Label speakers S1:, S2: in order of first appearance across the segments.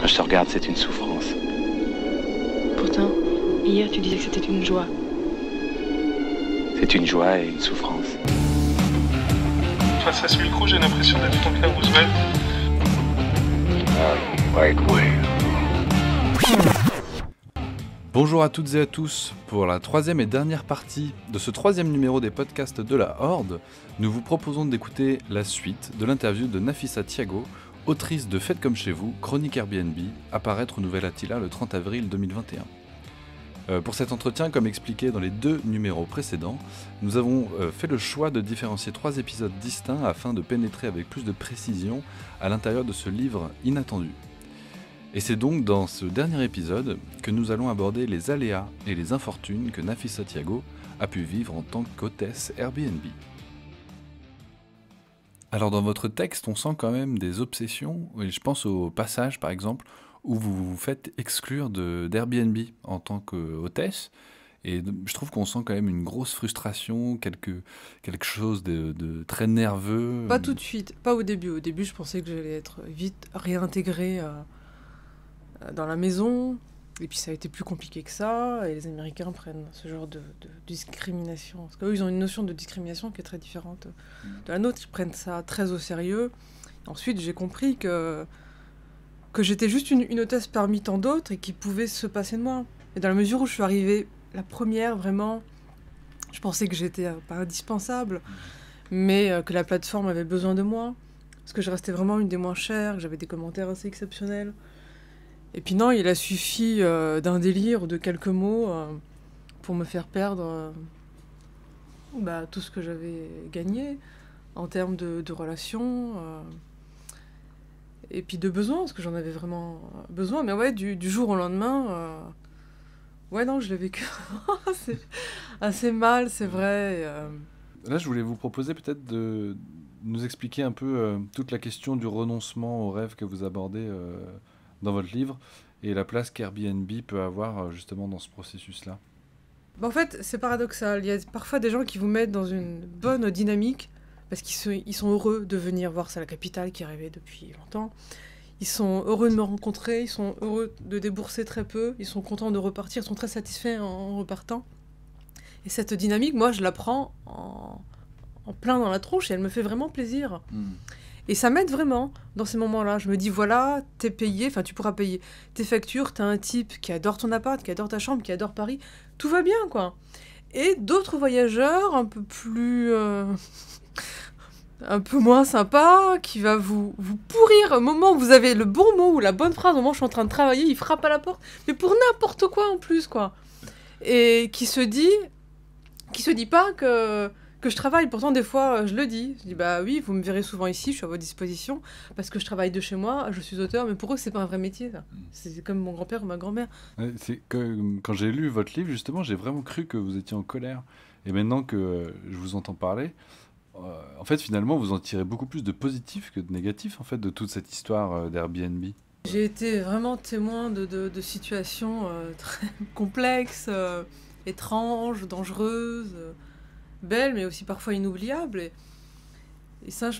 S1: Quand je te regarde, c'est une souffrance.
S2: Pourtant, hier tu disais que c'était une joie.
S1: C'est une joie et une souffrance.
S3: Face à ce micro, j'ai l'impression d'être Franklin Roosevelt.
S4: Bonjour à toutes et à tous. Pour la troisième et dernière partie de ce troisième numéro des podcasts de la Horde, nous vous proposons d'écouter la suite de l'interview de Nafissa Thiago, autrice de Faites comme chez vous, chronique Airbnb, apparaître au Nouvel Attila le 30 avril 2021. Pour cet entretien, comme expliqué dans les deux numéros précédents, nous avons fait le choix de différencier 3 épisodes distincts afin de pénétrer avec plus de précision à l'intérieur de ce livre inattendu. Et c'est donc dans ce dernier épisode que nous allons aborder les aléas et les infortunes que Nafissa Thiago a pu vivre en tant qu'hôtesse Airbnb. Alors dans votre texte, on sent quand même des obsessions, et je pense au passage par exemple, où vous vous faites exclure d'Airbnb en tant qu'hôtesse, et je trouve qu'on sent quand même une grosse frustration, quelque chose de très nerveux.
S5: Pas tout de suite, pas au début. Au début, je pensais que j'allais être vite réintégrée dans la maison, et puis ça a été plus compliqué que ça, et les Américains prennent ce genre de discrimination, parce qu'eux, ils ont une notion de discrimination qui est très différente de la nôtre, ils prennent ça très au sérieux. Ensuite, j'ai compris que j'étais juste une hôtesse parmi tant d'autres, et qui pouvait se passer de moi. Et dans la mesure où je suis arrivée, la première, vraiment, je pensais que j'étais pas indispensable, mais que la plateforme avait besoin de moi, parce que je restais vraiment une des moins chères, que j'avais des commentaires assez exceptionnels. Et puis non, il a suffi d'un délire ou de quelques mots pour me faire perdre tout ce que j'avais gagné en termes de relations et puis de besoins, parce que j'en avais vraiment besoin. Mais ouais, du jour au lendemain, non, je l'ai vécu assez mal, c'est vrai.
S4: Là, je voulais vous proposer peut-être de nous expliquer un peu toute la question du renoncement au rêve que vous abordez dans votre livre, et la place qu'Airbnb peut avoir justement dans ce processus-là.
S5: En fait, c'est paradoxal. Il y a parfois des gens qui vous mettent dans une bonne dynamique, parce qu'ils sont heureux de venir voir ça, la capitale qui est rêvée depuis longtemps. Ils sont heureux de me rencontrer, ils sont heureux de débourser très peu, ils sont contents de repartir, ils sont très satisfaits en repartant. Et cette dynamique, moi, je la prends en plein dans la tronche, et elle me fait vraiment plaisir. Et ça m'aide vraiment dans ces moments-là. Je me dis, voilà, t'es payé, enfin tu pourras payer tes factures, t'as un type qui adore ton appart, qui adore ta chambre, qui adore Paris, tout va bien, quoi. Et d'autres voyageurs un peu plus... un peu moins sympa, qui va vous pourrir au moment où vous avez le bon mot ou la bonne phrase, au moment où je suis en train de travailler, il frappe à la porte, mais pour n'importe quoi en plus, quoi. Et qui se dit pas que je travaille. Pourtant, des fois, je le dis. Je dis, bah oui, vous me verrez souvent ici, je suis à votre disposition, parce que je travaille de chez moi, je suis auteur, mais pour eux, c'est pas un vrai métier, ça. C'est comme mon grand-père ou ma grand-mère.
S4: C'est que, quand j'ai lu votre livre, justement, j'ai vraiment cru que vous étiez en colère. Et maintenant que je vous entends parler, en fait, finalement, vous en tirez beaucoup plus de positif que de négatif, en fait, de toute cette histoire d'Airbnb.
S5: J'ai été vraiment témoin de situations très complexes, étranges, dangereuses, belles, mais aussi parfois inoubliables. Et ça,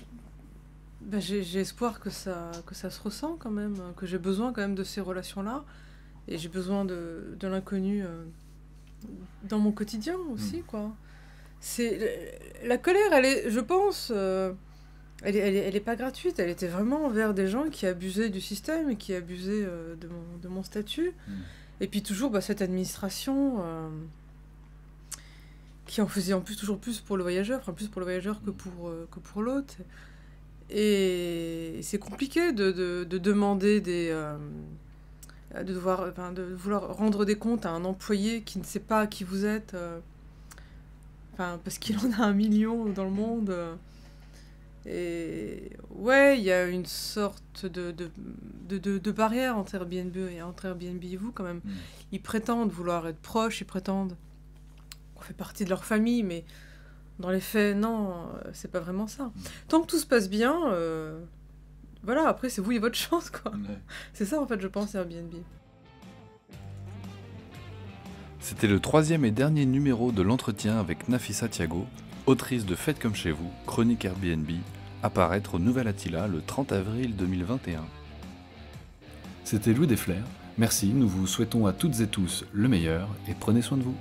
S5: j'ai espoir que ça se ressent quand même, que j'ai besoin quand même de ces relations-là. Et j'ai besoin de l'inconnu dans mon quotidien aussi, quoi. La colère, elle est, je pense, elle est pas gratuite. Elle était vraiment envers des gens qui abusaient du système et qui abusaient de mon statut. Et puis toujours cette administration qui en faisait en plus toujours plus pour le voyageur, enfin plus pour le voyageur que pour l'hôte. Et c'est compliqué de demander de vouloir rendre des comptes à un employé qui ne sait pas qui vous êtes, parce qu'il en a 1 million dans le monde. Et ouais, il y a une sorte de barrière entre Airbnb et vous, quand même. Ils prétendent vouloir être proches, ils prétendent qu'on fait partie de leur famille, mais dans les faits, non, c'est pas vraiment ça. Tant que tout se passe bien, voilà, après, c'est vous et votre chance, quoi. Ouais. C'est ça, en fait, je pense, Airbnb.
S4: C'était le 3e et dernier numéro de l'entretien avec Nafissa Thiago, autrice de Faites comme chez vous, chronique Airbnb, apparaître au Nouvel Attila le 30 avril 2021. C'était Louis Desflers. Merci, nous vous souhaitons à toutes et tous le meilleur et prenez soin de vous.